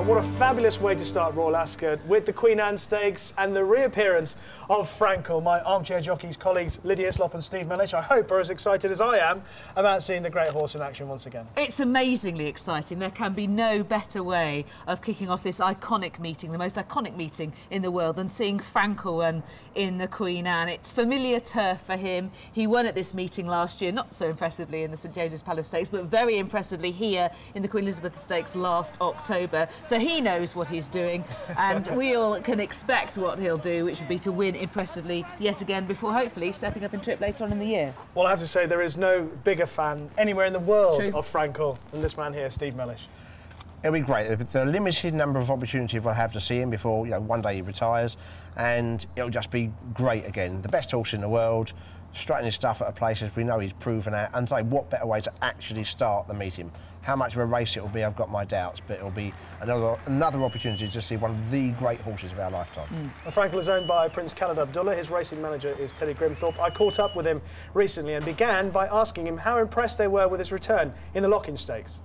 And what a fabulous way to start Royal Ascot with the Queen Anne Stakes and the reappearance of Frankel. My Armchair Jockeys colleagues Lydia Islop and Steve Mellish, I hope, are as excited as I am about seeing the great horse in action once again. It's amazingly exciting. There can be no better way of kicking off this iconic meeting, the most iconic meeting in the world, than seeing Frankel run in the Queen Anne. It's familiar turf for him. He won at this meeting last year, not so impressively in the St James's Palace Stakes, but very impressively here in the Queen Elizabeth Stakes last October. So he knows what he's doing, and we all can expect what he'll do, which would be to win impressively yet again before hopefully stepping up in trip later on in the year. Well, I have to say there is no bigger fan anywhere in the world of Frankel than this man here, Steve Mellish. It'll be great. The limited number of opportunities we'll have to see him before, one day he retires, and it'll just be great again. The best horse in the world, strutting his stuff at a place as we know he's proven out, and say what better way to actually start the meeting. How much of a race it will be, I've got my doubts, but it'll be another opportunity to see one of the great horses of our lifetime. Well, Frankel is owned by Prince Khaled Abdullah. His racing manager is Teddy Grimthorpe. I caught up with him recently and began by asking him how impressed they were with his return in the Lock-in Stakes.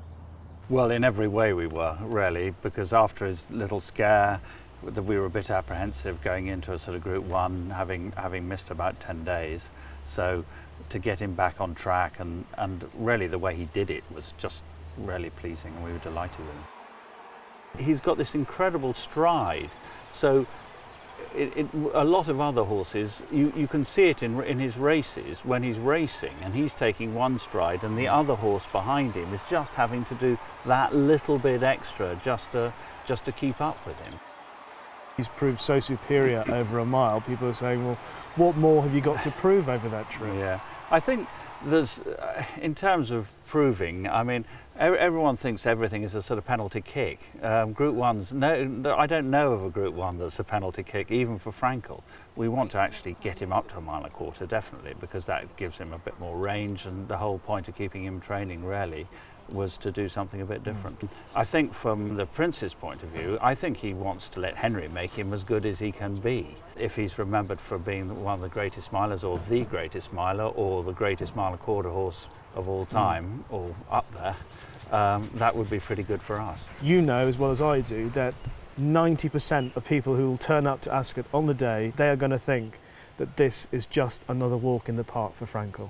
Well, in every way we were, really, because after his little scare, we were a bit apprehensive going into a sort of Group 1, having missed about 10 days. So to get him back on track and really the way he did it was just really pleasing, and we were delighted with him. He's got this incredible stride, so a lot of other horses, you can see it in his races when he's racing and he's taking one stride and the other horse behind him is just having to do that little bit extra just to keep up with him. He's proved so superior over a mile. People are saying, well, what more have you got to prove over that trip? Yeah, I think there's, in terms of proving, I mean, everyone thinks everything is a sort of penalty kick. Group 1s, no, I don't know of a Group 1 that's a penalty kick, even for Frankel. We want to actually get him up to 1.25 miles, definitely, because that gives him a bit more range, and the whole point of keeping him training, really, was to do something a bit different. I think from the Prince's point of view, I think he wants to let Henry make him as good as he can be. If he's remembered for being one of the greatest milers, or the greatest miler, or the greatest mile-and-a-quarter horse of all time, or up there, that would be pretty good for us. You know as well as I do that 90% of people who will turn up to Ascot on the day, they are going to think that this is just another walk in the park for Frankel.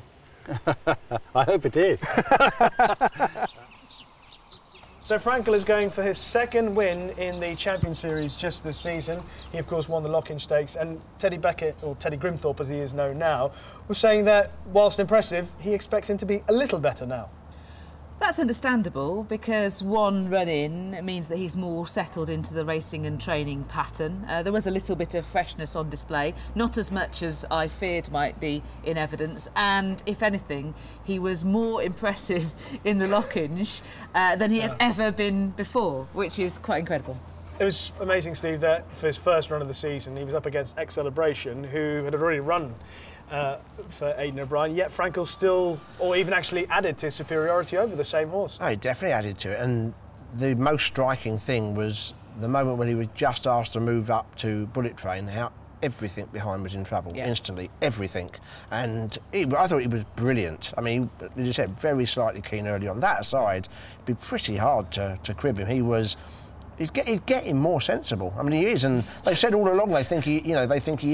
I hope it is. So Frankel is going for his second win in the Champion Series just this season. He, of course, won the Lock-in Stakes, and Teddy Beckett, or Teddy Grimthorpe as he is known now, was saying that, whilst impressive, he expects him to be a little better now. That's understandable, because one run-in means that he's more settled into the racing and training pattern. There was a little bit of freshness on display, not as much as I feared might be in evidence, and if anything, he was more impressive in the Lock-in than he has ever been before, which is quite incredible. It was amazing, Steve, that for his first run of the season, he was up against Celebration, who had already run for Aidan O'Brien, yet Frankel still, or even actually added to his superiority over the same horse. Oh, he definitely added to it, and the most striking thing was the moment when he was just asked to move up to Bullet Train, how everything behind was in trouble, instantly, everything. And I thought he was brilliant. I mean, as you said, very slightly keen early on. That aside, it'd be pretty hard to crib him. He's getting more sensible. I mean, he is, and they've said all along they think he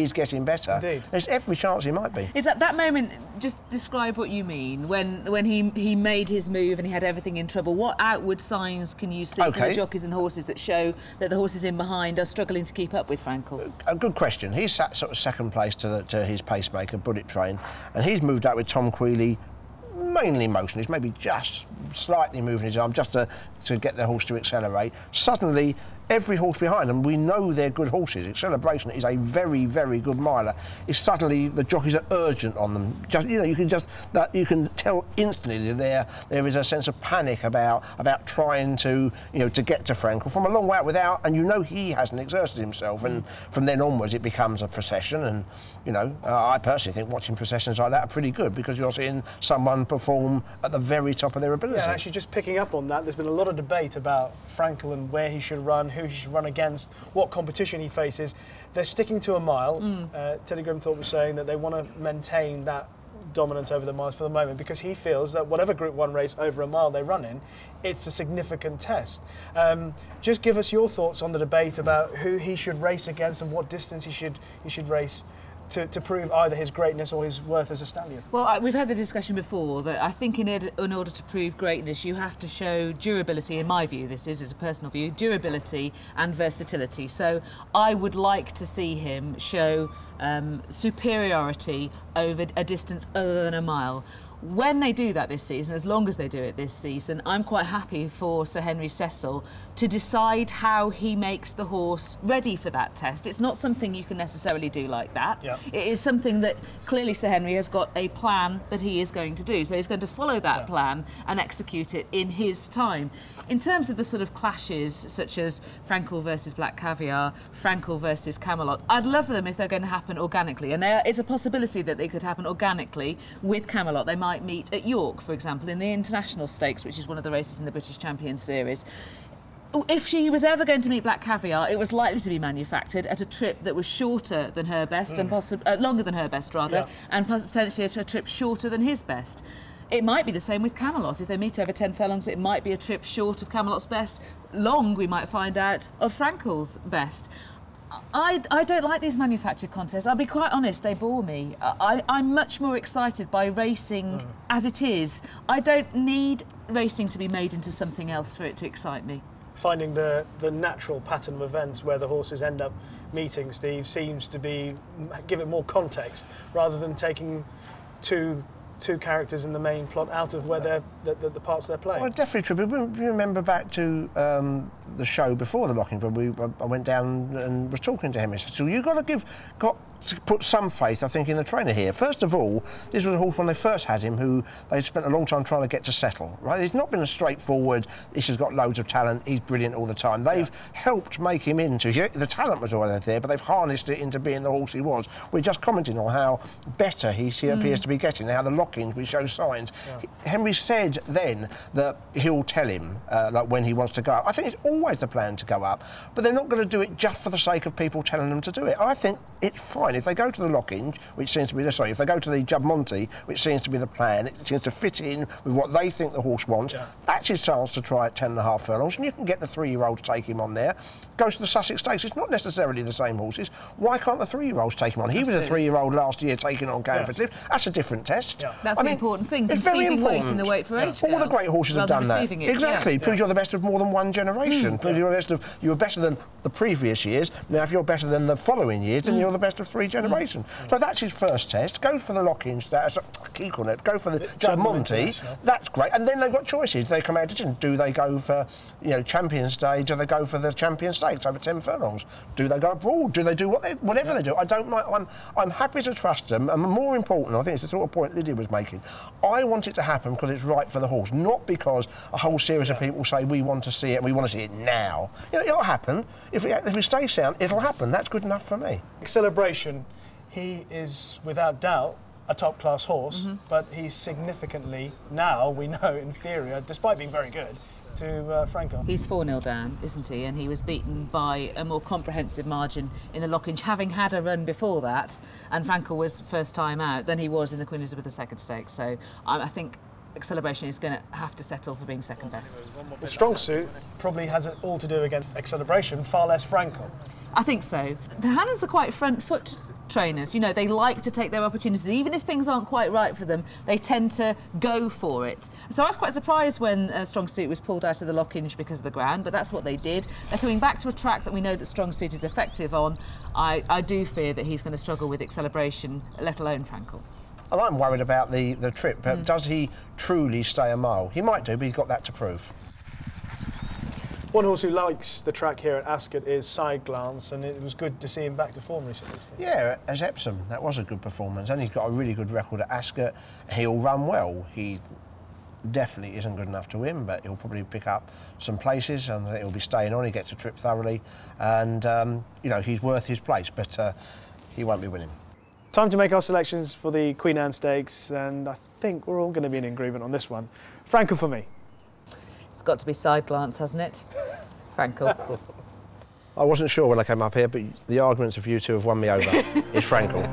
is getting better. Indeed. There's every chance he might be. Is that moment? Just describe what you mean when he made his move and he had everything in trouble. What outward signs can you see from the jockeys and horses that show that the horses in behind are struggling to keep up with Frankel? A good question. He's sat sort of second place to his pacemaker, Bullet Train, and he's moved out with Tom Queally. Mainly motionless, maybe just slightly moving his arm just to get the horse to accelerate. Suddenly, every horse behind them, we know they're good horses. Celebration is a very, very good miler. It's suddenly the jockeys are urgent on them. You can tell instantly there is a sense of panic about trying to get to Frankel from a long way out without, and he hasn't exerted himself. And from then onwards, it becomes a procession. And I personally think watching processions like that are pretty good, because you're seeing someone perform at the very top of their ability. Yeah, actually, just picking up on that, there's been a lot of debate about Frankel and where he should run, who he should run against, what competition he faces. They're sticking to 1 mile. Teddy Grimthorpe was saying that they want to maintain that dominant over the miles for the moment, because he feels that whatever Group 1 race over a mile they run in, it's a significant test. Just give us your thoughts on the debate about who he should race against and what distance he should race to prove either his greatness or his worth as a stallion. Well, we've had the discussion before that I think in order to prove greatness, you have to show durability. In my view, this is a personal view, durability and versatility. So I would like to see him show superiority over a distance other than a mile. When they do that this season, as long as they do it this season, I'm quite happy for Sir Henry Cecil to decide how he makes the horse ready for that test. It's not something you can necessarily do like that. Yep. It is something that clearly Sir Henry has got a plan that he is going to do. So he's going to follow that plan and execute it in his time. In terms of the sort of clashes, such as Frankel versus Black Caviar, Frankel versus Camelot, I'd love them if they're going to happen organically. And there is a possibility that they could happen organically with Camelot. They might meet at York, for example, in the International Stakes, which is one of the races in the British Champions Series. If she was ever going to meet Black Caviar, it was likely to be manufactured at a trip that was shorter than her best, and longer than her best, rather, and potentially at a trip shorter than his best. It might be the same with Camelot. If they meet over 10 furlongs, it might be a trip short of Camelot's best. Long, we might find out, of Frankel's best. I don't like these manufactured contests. I'll be quite honest, they bore me. I'm much more excited by racing as it is. I don't need racing to be made into something else for it to excite me. Finding the natural pattern of events where the horses end up meeting, Steve, seems to give it more context rather than taking two characters in the main plot out of where the parts they're playing. Well, definitely true. But you remember back to the show before the locking, when I went down and was talking to him. So you've got to put some faith, I think, in the trainer here. First of all, this was a horse when they first had him who they spent a long time trying to get to settle, right? It's not been a straightforward, this has got loads of talent, he's brilliant all the time. They've helped make him into, the talent was already there, but they've harnessed it into being the horse he was. We're just commenting on how better he appears to be getting, how the lock-ins, we show signs. Henry said then that he'll tell him like when he wants to go up. I think it's always the plan to go up, but they're not going to do it just for the sake of people telling them to do it. I think it's fine. If they go to the lock-in, which seems to be if they go to the Jubmonte, which seems to be the plan, it seems to fit in with what they think the horse wants, that's his chance to try at 10.5 furlongs, and you can get the 3-year-old to take him on there. Goes to the Sussex Stakes, it's not necessarily the same horses. Why can't the 3-year-olds take him on? He was a 3-year-old last year taking on Canford Lift. That's a different test. That's the important thing, conceding weight in the weight for age. All the great horses have done that. Exactly. Proves you're the best of more than one generation. Proves you're the best of, you were better than the previous years. Now, if you're better than the following years, then you're the best of 3 generations. So that's his first test. Go for the lock-in status. Go for the Jubmonte. That's great. And then they've got choices. They come out. Do they go for Champions Day? Do they go for the Champions Stakes over 10 furlongs? Do they go abroad? Do they do whatever they do? I don't mind. I'm happy to trust them. And more important, I think it's the sort of point Lydia was making. I want it to happen because it's right for the horse, not because a whole series of people say we want to see it and we want to see it now. It'll happen. If we stay sound, it'll happen. That's good enough for me. Celebration. He is, without doubt, a top-class horse, but he's significantly, now we know, inferior, despite being very good, to Frankel. He's 4-0 down, isn't he? And he was beaten by a more comprehensive margin in the Lockinge, having had a run before that, and Frankel was first time out, than he was in the Queen Elizabeth II Stakes. So I think Celebration is going to have to settle for being second best. The strong suit probably has it all to do against Celebration, far less Frankel. I think so. The Hannons are quite front foot trainers. They like to take their opportunities. Even if things aren't quite right for them, they tend to go for it. So I was quite surprised when Strong Suit was pulled out of the Lockinge because of the ground, but that's what they did. They're coming back to a track that we know that Strong Suit is effective on. I do fear that he's going to struggle with Celebration, let alone Frankel. And I'm worried about the trip. Does he truly stay a mile? He might do, but he's got that to prove. One horse who likes the track here at Ascot is Side Glance, and it was good to see him back to form recently. Yeah, as Epsom, that was a good performance, and he's got a really good record at Ascot. He'll run well. He definitely isn't good enough to win, but he'll probably pick up some places, and he'll be staying on. He gets a trip thoroughly, and he's worth his place, but he won't be winning. Time to make our selections for the Queen Anne Stakes, and I think we're all going to be in agreement on this one. Frankel for me. It's got to be Side Glance, hasn't it? Frankel. I wasn't sure when I came up here, but the arguments of you two have won me over. It's Frankel.